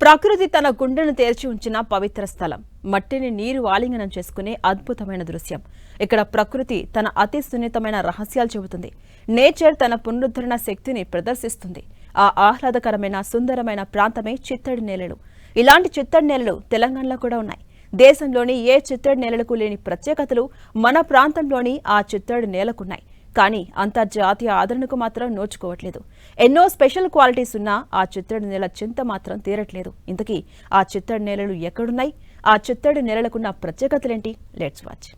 ప్రకృతి తన గుండెను తెరిచి ఉంచిన పవిత్ర స్థలం. మట్టిని నీరు ఆలింగనం చేసుకునే అద్భుతమైన దృశ్యం. ఇక్కడ ప్రకృతి తన అతి సున్నితమైన రహస్యాలు చెబుతుంది. నేచర్ తన పునరుద్ధరణ శక్తిని ప్రదర్శిస్తుంది. ఆ ఆహ్లాదకరమైన సుందరమైన ప్రాంతమే చిత్తడి నేలలు. ఇలాంటి చిత్తడి నేలలు తెలంగాణలో కూడా ఉన్నాయి. దేశంలోని ఏ చిత్తడి నేలలకు లేని ప్రత్యేకతలు మన ప్రాంతంలోని ఆ చిత్తడి నేలకున్నాయి. కానీ అంతర్జాతీయ ఆదరణకు మాత్రం నోచుకోవట్లేదు. ఎన్నో స్పెషల్ క్వాలిటీస్ ఉన్నా ఆ చిత్తడి నేల చింత మాత్రం తీరట్లేదు. ఇంతకీ ఆ చిత్తడి నేలలు ఎక్కడున్నాయి? ఆ చిత్తడి నేలలకున్న ప్రత్యేకతలేంటి? Let's watch.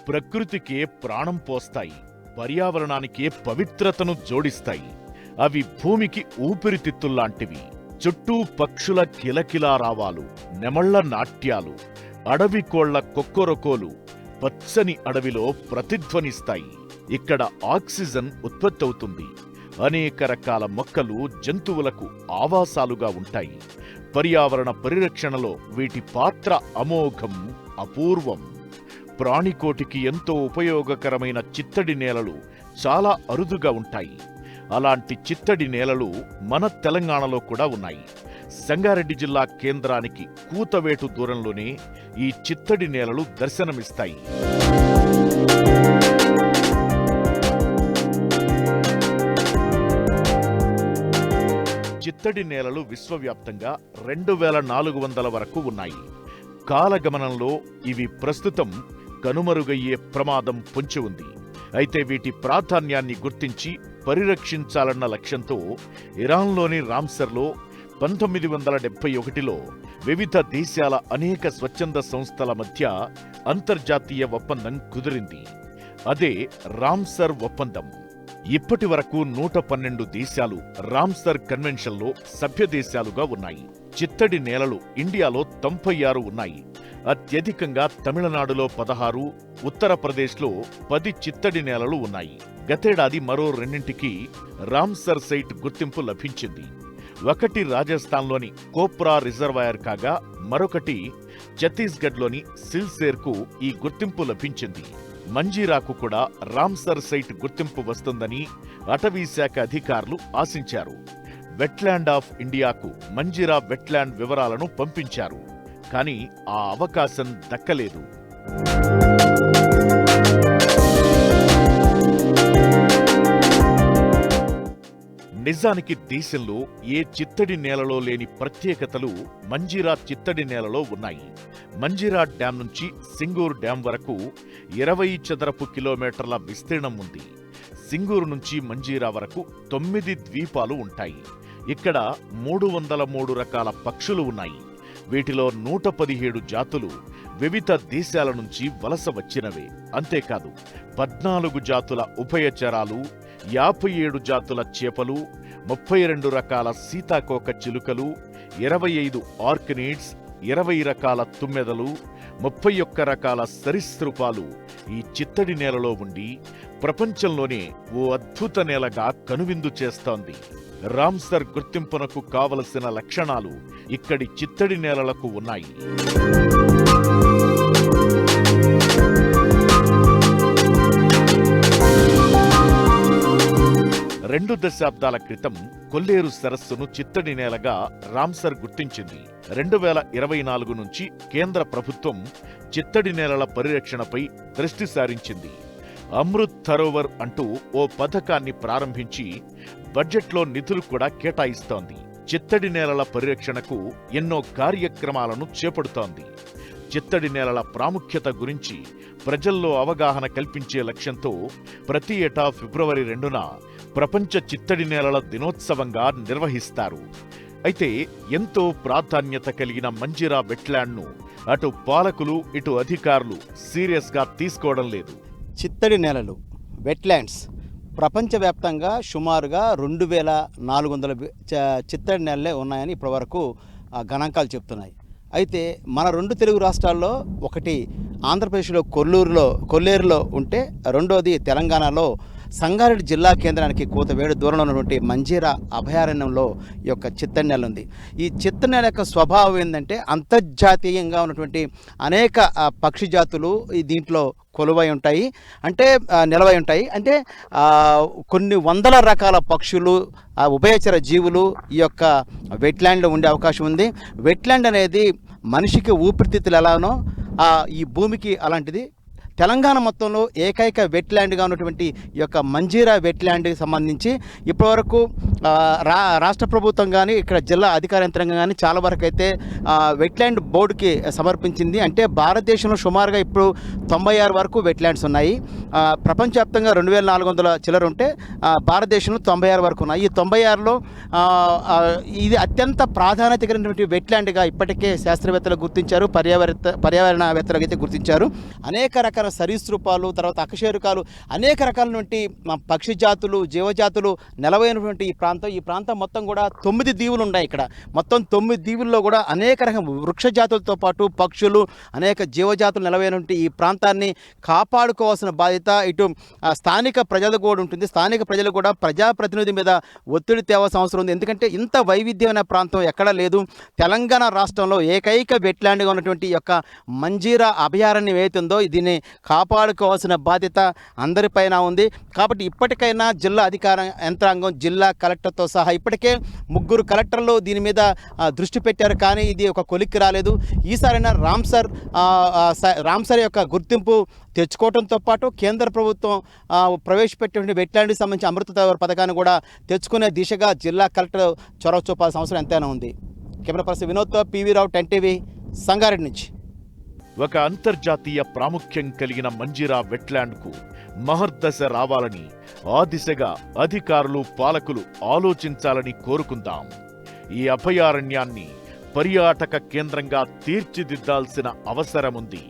ప్రకృతికే ప్రాణం పోస్తాయి, పర్యావరణానికే పవిత్రతను జోడిస్తాయి. అవి భూమికి ఊపిరితిత్తుల్లాంటివి. చుట్టూ పక్షుల కిలకిలారావాలు, నెమళ్ల నాట్యాలు, అడవి కోళ్ల కొక్కొరకోలు పచ్చని అడవిలో ప్రతిధ్వనిస్తాయి. ఇక్కడ ఆక్సిజన్ ఉత్పత్తవుతుంది. అనేక రకాల మొక్కలు జంతువులకు ఆవాసాలుగా ఉంటాయి. పర్యావరణ పరిరక్షణలో వీటి పాత్ర అమోఘం, అపూర్వం. ప్రాణికోటికి ఎంతో ఉపయోగకరమైన చిత్తడి నేలలు చాలా అరుదుగా ఉంటాయి. అలాంటి చిత్తడి నేలలు మన తెలంగాణలో కూడా ఉన్నాయి. సంగారెడ్డి జిల్లా కేంద్రానికి కూతవేటు దూరంలోనే ఈ చిత్తడి నేలలు దర్శనమిస్తాయి. చిత్తడి నేలలు విశ్వవ్యాప్తంగా 2400 వరకు ఉన్నాయి. కాలగమనంలో ఇవి ప్రస్తుతం కనుమరుగయ్యే ప్రమాదం పొంచి ఉంది. అయితే వీటి ప్రాధాన్యాన్ని గుర్తించి పరిరక్షించాలన్న లక్ష్యంతో ఇరాన్లోని రామ్సర్లో 1971లో వివిధ దేశాల అనేక స్వచ్ఛంద సంస్థల మధ్య అంతర్జాతీయ ఒప్పందం కుదిరింది. అదే రామ్సర్ ఒప్పందం. ఇప్పటి వరకు 112 దేశాలు రామ్సర్ కన్వెన్షన్లో సభ్య దేశాలుగా ఉన్నాయి. చిత్తడి నేలలు ఇండియాలో 96 ఉన్నాయి. అత్యధికంగా తమిళనాడులో 16, ఉత్తరప్రదేశ్లో 10 చిత్తడి నేలలు ఉన్నాయి. గతేడాది మరో 2ంటికి రామ్సర్ సైట్ గుర్తింపు లభించింది. ఒకటి రాజస్థాన్లోని కోప్రా రిజర్వాయర్ కాగా మరొకటి ఛత్తీస్గఢ్లోని సిల్సేర్కు ఈ గుర్తింపు లభించింది. మంజీరాకు కూడా రామ్సర్ సైట్ గుర్తింపు వస్తుందని అటవీ శాఖ అధికారులు ఆశించారు. వెట్లాండ్ ఆఫ్ ఇండియాకు మంజీరా వెట్లాండ్ వివరాలను పంపించారు. కానీ ఆ అవకాశం దక్కలేదు. నిజానికి దేశంలో ఏ చిత్తడి నేలలో లేని ప్రత్యేకతలు మంజీరా చిత్తడి నేలలో ఉన్నాయి. మంజీరా డ్యాం నుంచి సింగూరు డ్యాం వరకు 20 చదరపు కిలోమీటర్ల విస్తీర్ణం ఉంది. సింగూరు నుంచి మంజీరా వరకు 9 ద్వీపాలు ఉంటాయి. ఇక్కడ 303 రకాల పక్షులు ఉన్నాయి. వీటిలో 117 జాతులు వివిధ దేశాల నుంచి వలస వచ్చినవే. అంతేకాదు 14 జాతుల ఉభయచరాలు, 57 జాతుల చేపలు, 32 రకాల సీతాకోక చిలుకలు, 25 ఆర్కినిడ్స్, 20 రకాల తుమ్మెదలు, 31 రకాల సరీసృపాలు ఈ చిత్తడి నేలలో ఉండి ప్రపంచంలోనే ఓ అద్భుత నేలగా కనువిందు చేస్తోంది. రామ్సర్ గుర్తింపునకు కావలసిన లక్షణాలు ఇక్కడి చిత్తడి నేలలకు ఉన్నాయి. 2 దశాబ్దాల క్రితం కొల్లేరు సరస్సును చిత్తడి నేలగా రామ్సర్ గుర్తించింది. 2024 నుంచి కేంద్ర ప్రభుత్వం చిత్తడి నేలల పరిరక్షణపై దృష్టి సారించింది. అమృత్ సరోవర్ అంటూ ఓ పథకాన్ని ప్రారంభించి బడ్జెట్లో నిధులు కూడా కేటాయిస్తోంది. చిత్తడి నేలల పరిరక్షణకు ఎన్నో కార్యక్రమాలను చేపడుతోంది. చిత్తడి నేలల ప్రాముఖ్యత గురించి ప్రజల్లో అవగాహన కల్పించే లక్ష్యంతో ప్రతి ఏటా ఫిబ్రవరి 2న ప్రపంచ చిత్తడి నేలల దినోత్సవంగా నిర్వహిస్తారు. అయితే ఎంతో ప్రాధాన్యత కలిగిన మంజీరా వెట్లాండ్ను అటు పాలకులు ఇటు అధికారులు సీరియస్గా తీసుకోవడం లేదు. చిత్తడి నేలలు, వెట్లాండ్స్ ప్రపంచవ్యాప్తంగా సుమారుగా 2400 చిత్తడి నేలలే ఉన్నాయని ఇప్పటివరకు గణాంకాలు చెప్తున్నాయి. అయితే మన 2 తెలుగు రాష్ట్రాల్లో ఒకటి ఆంధ్రప్రదేశ్లో కొల్లేరులో ఉంటే రెండోది తెలంగాణలో సంగారెడ్డి జిల్లా కేంద్రానికి కూతవేడు దూరంలో ఉన్నటువంటి మంజీరా అభయారణ్యంలో ఈ యొక్క చిత్తడి నేల ఉంది. ఈ చిత్తడి నేల యొక్క స్వభావం ఏంటంటే అంతర్జాతీయంగా ఉన్నటువంటి అనేక పక్షి జాతులు ఈ దీంట్లో కొలువై ఉంటాయి, అంటే నిలవై ఉంటాయి. అంటే కొన్ని వందల రకాల పక్షులు, ఉభయచర జీవులు ఈ యొక్క వెట్లాండ్లో ఉండే అవకాశం ఉంది. వెట్లాండ్ అనేది మనిషికి ఊపిరితిత్తులు ఎలానో ఈ భూమికి అలాంటిది. తెలంగాణ మొత్తంలో ఏకైక వెట్లాండ్గా ఉన్నటువంటి ఈ యొక్క మంజీరా వెట్లాండ్కి సంబంధించి ఇప్పటివరకు రాష్ట్ర ప్రభుత్వం కానీ ఇక్కడ జిల్లా అధికార యంత్రాంగం కానీ చాలా వరకు అయితే వెట్లాండ్ బోర్డుకి సమర్పించింది. అంటే భారతదేశంలో సుమారుగా ఇప్పుడు 96 వరకు వెట్లాండ్స్ ఉన్నాయి. ప్రపంచవ్యాప్తంగా 2400 చిల్లర ఉంటే భారతదేశంలో 96 వరకు ఉన్నాయి. ఈ 96లో ఇది అత్యంత ప్రాధాన్యత కలిగినటువంటి వెట్లాండ్గా ఇప్పటికే శాస్త్రవేత్తలు గుర్తించారు, పర్యావరణవేత్తలు అయితే గుర్తించారు. అనేక రకాల సరీసృపాలు, తర్వాత అకశేరుకాలు, అనేక రకాలైనటువంటి పక్షి జాతులు, జీవజాతులు నెలవైనటువంటి ఈ ప్రాంతం మొత్తం కూడా 9 దీవులు ఉన్నాయి. ఇక్కడ మొత్తం 9 దీవుల్లో కూడా అనేక రకం వృక్ష జాతులతో పాటు పక్షులు, అనేక జీవజాతులు నెలవైనటువంటి ఈ ప్రాంతాన్ని కాపాడుకోవాల్సిన బాధ్యత ఇటు స్థానిక ప్రజలకు కూడా ఉంటుంది. స్థానిక ప్రజలు కూడా ప్రజాప్రతినిధి మీద ఒత్తిడి తేవాల్సిన అవసరం ఉంది. ఎందుకంటే ఇంత వైవిధ్యమైన ప్రాంతం ఎక్కడా లేదు. తెలంగాణ రాష్ట్రంలో ఏకైక వెట్లాండ్గా ఉన్నటువంటి ఈ యొక్క మంజీరా అభయారణ్యం ఏతుందో దీన్ని కాపాడుకోవాల్సిన బాధ్యత అందరిపైన ఉంది. కాబట్టి ఇప్పటికైనా జిల్లా అధికార యంత్రాంగం, జిల్లా కలెక్టర్తో సహా ఇప్పటికే 3 కలెక్టర్లు దీని మీద దృష్టి పెట్టారు, కానీ ఇది ఒక కొలిక్కి రాలేదు. ఈసారైనా రామ్సర్ యొక్క గుర్తింపు తెచ్చుకోవడంతో పాటు కేంద్ర ప్రభుత్వం ప్రవేశపెట్టిన వెట్లాండ్కి సంబంధించి అమృత పథకాన్ని కూడా తెచ్చుకునే దిశగా జిల్లా కలెక్టర్ చొరవ చూపాల్సిన అవసరం ఎంతైనా ఉంది. కెమెరా పర్సన్ వినోద్తో పివి రావు, 10 టీవీ, సంగారెడ్డి నుంచి. ఒక అంతర్జాతీయ ప్రాముఖ్యం కలిగిన మంజీరా వెట్లాండ్కు మహర్దశ రావాలని ఆ దిశగా అధికారులు, పాలకులు ఆలోచించాలని కోరుకుందాం. ఈ అభయారణ్యాన్ని పర్యాటక కేంద్రంగా తీర్చిదిద్దాల్సిన అవసరముంది.